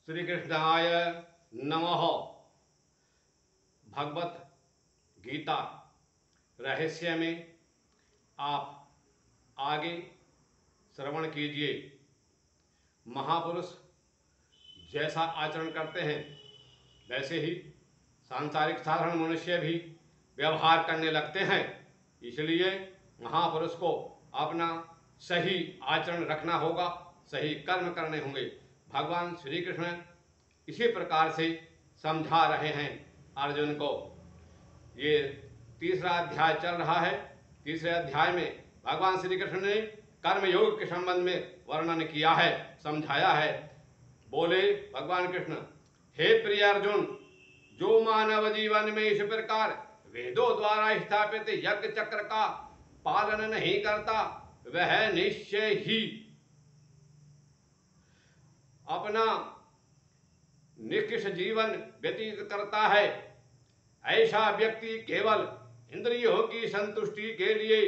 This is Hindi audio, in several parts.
श्री कृष्णाय नमः। भगवत गीता रहस्य में आप आगे श्रवण कीजिए। महापुरुष जैसा आचरण करते हैं वैसे ही सांसारिक साधारण मनुष्य भी व्यवहार करने लगते हैं। इसलिए महापुरुष को अपना सही आचरण रखना होगा, सही कर्म करने होंगे। भगवान श्री कृष्ण इसी प्रकार से समझा रहे हैं अर्जुन को। ये तीसरा अध्याय चल रहा है। तीसरे अध्याय में भगवान श्री कृष्ण ने कर्मयोग के संबंध में वर्णन किया है, समझाया है। बोले भगवान कृष्ण, हे प्रिय अर्जुन, जो मानव जीवन में इस प्रकार वेदों द्वारा स्थापित यज्ञ चक्र का पालन नहीं करता, वह निश्चय ही अपना निकृष्ट जीवन व्यतीत करता है। ऐसा व्यक्ति केवल इंद्रियों की संतुष्टि के लिए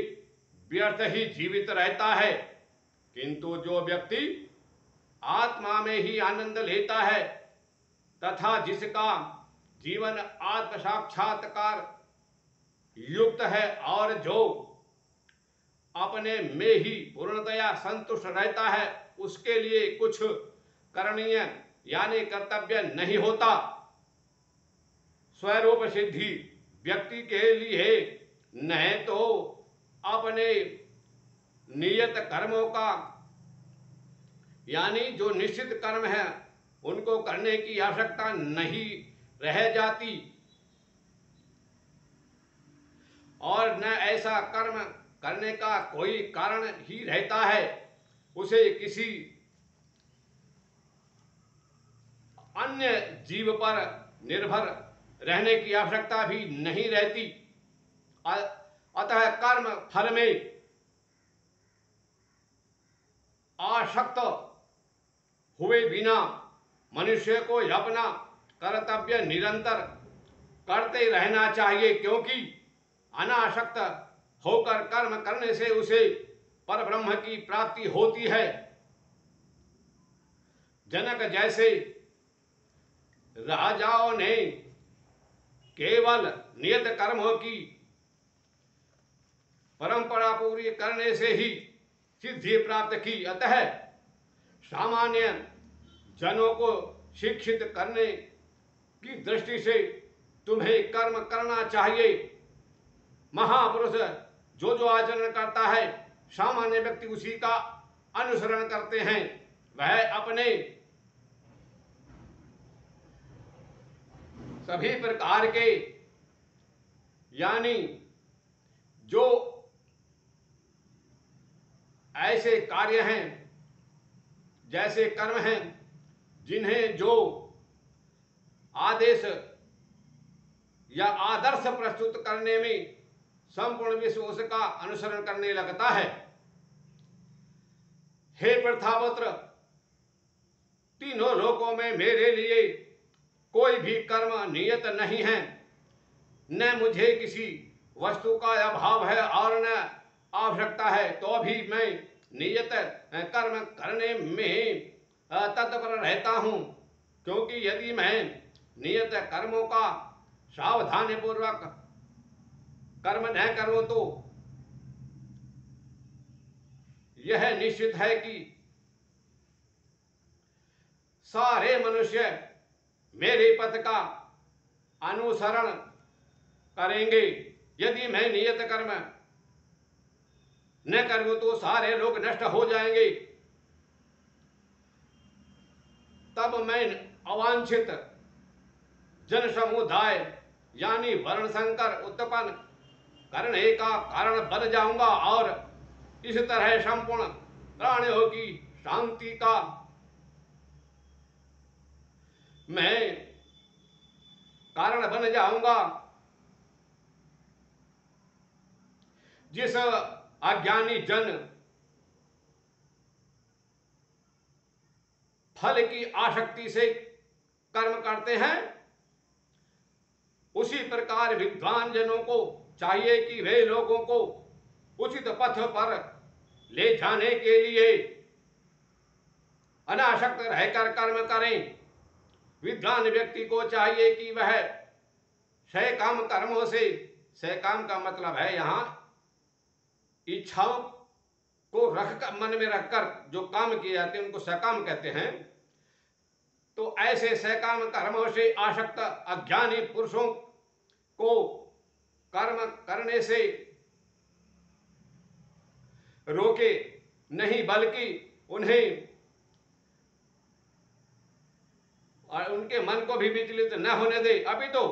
व्यर्थ ही जीवित रहता है, किंतु जो व्यक्ति आत्मा में ही आनंद लेता है तथा जिसका जीवन आत्म साक्षात्कार युक्त है और जो अपने में ही पूर्णतया संतुष्ट रहता है, उसके लिए कुछ करणीय यानी कर्तव्य नहीं होता। स्वरूप सिद्धि व्यक्ति के लिए न तो अपने नियत कर्मों का यानी जो निश्चित कर्म है उनको करने की आवश्यकता नहीं रह जाती और न ऐसा कर्म करने का कोई कारण ही रहता है। उसे किसी अन्य जीव पर निर्भर रहने की आवश्यकता भी नहीं रहती। अतः कर्म फल में आसक्त हुए बिना मनुष्य को अपना कर्तव्य निरंतर करते रहना चाहिए, क्योंकि अनासक्त होकर कर्म करने से उसे परब्रह्म की प्राप्ति होती है। जनक जैसे राजाओं ने केवल नियत कर्मों की परंपरा पूरी करने से ही सिद्धि प्राप्त की। अतः सामान्य जनों को शिक्षित करने की दृष्टि से तुम्हें कर्म करना चाहिए। महापुरुष जो जो आचरण करता है सामान्य व्यक्ति उसी का अनुसरण करते हैं। वह अपने सभी प्रकार के यानी जो ऐसे कार्य हैं, जैसे कर्म हैं, जिन्हें जो आदेश या आदर्श प्रस्तुत करने में संपूर्ण विश्व उसका अनुसरण करने लगता है। हे प्रथापुत्र, तीनों लोकों में मेरे लिए कोई भी कर्म नियत नहीं है। न मुझे किसी वस्तु का अभाव है और न आवश्यकता है, तो भी मैं नियत कर्म करने में तत्पर रहता हूँ, क्योंकि यदि मैं नियत कर्मों का सावधानी पूर्वक कर्म न करूं तो यह निश्चित है कि सारे मनुष्य मेरे पथ का अनुसरण करेंगे। यदि मैं नियत कर्म न करूं तो सारे लोग नष्ट हो जाएंगे। तब मैं अवांछित जन समुदाय यानी वर्ण संकर उत्पन्न करने का कारण बन जाऊंगा और इस तरह संपूर्ण प्राणियों की शांति का मैं कारण बन जाऊंगा। जिस अज्ञानी जन फल की आसक्ति से कर्म करते हैं, उसी प्रकार विद्वान जनों को चाहिए कि वे लोगों को उचित पथ पर ले जाने के लिए अनासक्त रहकर कर्म करें। विद्वान व्यक्ति को चाहिए कि वह सकाम कर्मों से, सकाम का मतलब है यहाँ इच्छाओं को रखकर, मन में रखकर जो काम किए जाते हैं उनको सकाम कहते हैं। तो ऐसे सकाम कर्मों से आसक्त अज्ञानी पुरुषों को कर्म करने से रोके नहीं, बल्कि उन्हें और उनके मन को भी विचलित न होने दे। अभी तो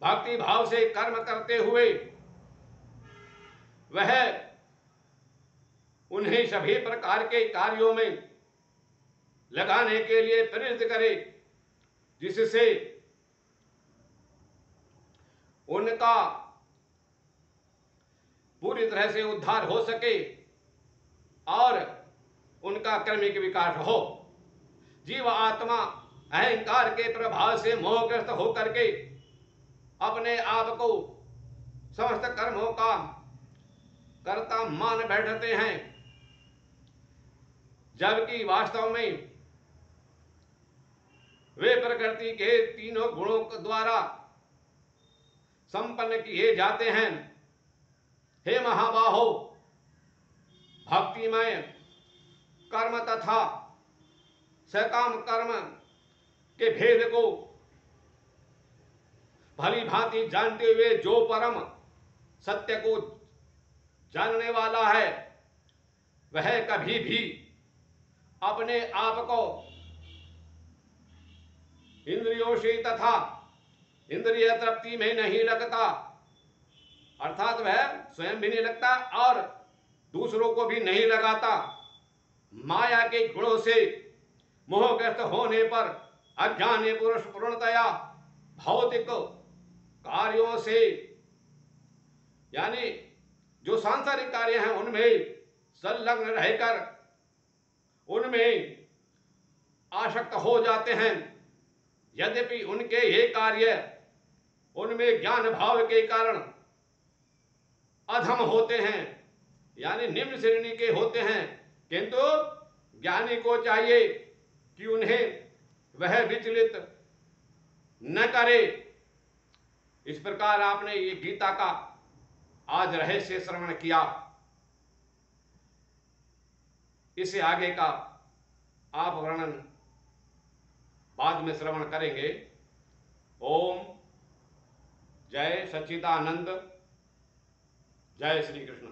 भक्ति भाव से कर्म करते हुए वह उन्हें सभी प्रकार के कार्यों में लगाने के लिए प्रेरित करे, जिससे उनका पूरी तरह से उद्धार हो सके और उनका कर्मिक विकास हो। जीव आत्मा अहंकार के प्रभाव से मोहग्रस्त होकर के अपने आप को समस्त कर्मों का कर्ता मान बैठते हैं, जबकि वास्तव में वे प्रकृति के तीनों गुणों द्वारा संपन्न किए जाते हैं। हे महाबाहो, भक्तिमय कर्म तथा सकाम कर्म के भेद को भली भांति जानते हुए जो परम सत्य को जानने वाला है, वह कभी भी अपने आप को इंद्रियों से तथा इंद्रिय तृप्ति में नहीं लगता, अर्थात वह स्वयं भी नहीं लगता और दूसरों को भी नहीं लगाता। माया के गुणों से मोहग्रस्त होने पर अज्ञानी पुरुष पूर्णतया भौतिक कार्यों से, यानी जो सांसारिक कार्य हैं उनमें संलग्न रहकर उनमें आसक्त हो जाते हैं। यद्यपि उनके ये कार्य उनमें ज्ञान भाव के कारण अधम होते हैं, यानी निम्न श्रेणी के होते हैं, किंतु ज्ञानी को चाहिए कि उन्हें वह विचलित न करे। इस प्रकार आपने ये गीता का आज रहस्य श्रवण किया। इससे आगे का आप वर्णन बाद में श्रवण करेंगे। ओम जय सच्चिदानंद, जय श्री कृष्ण।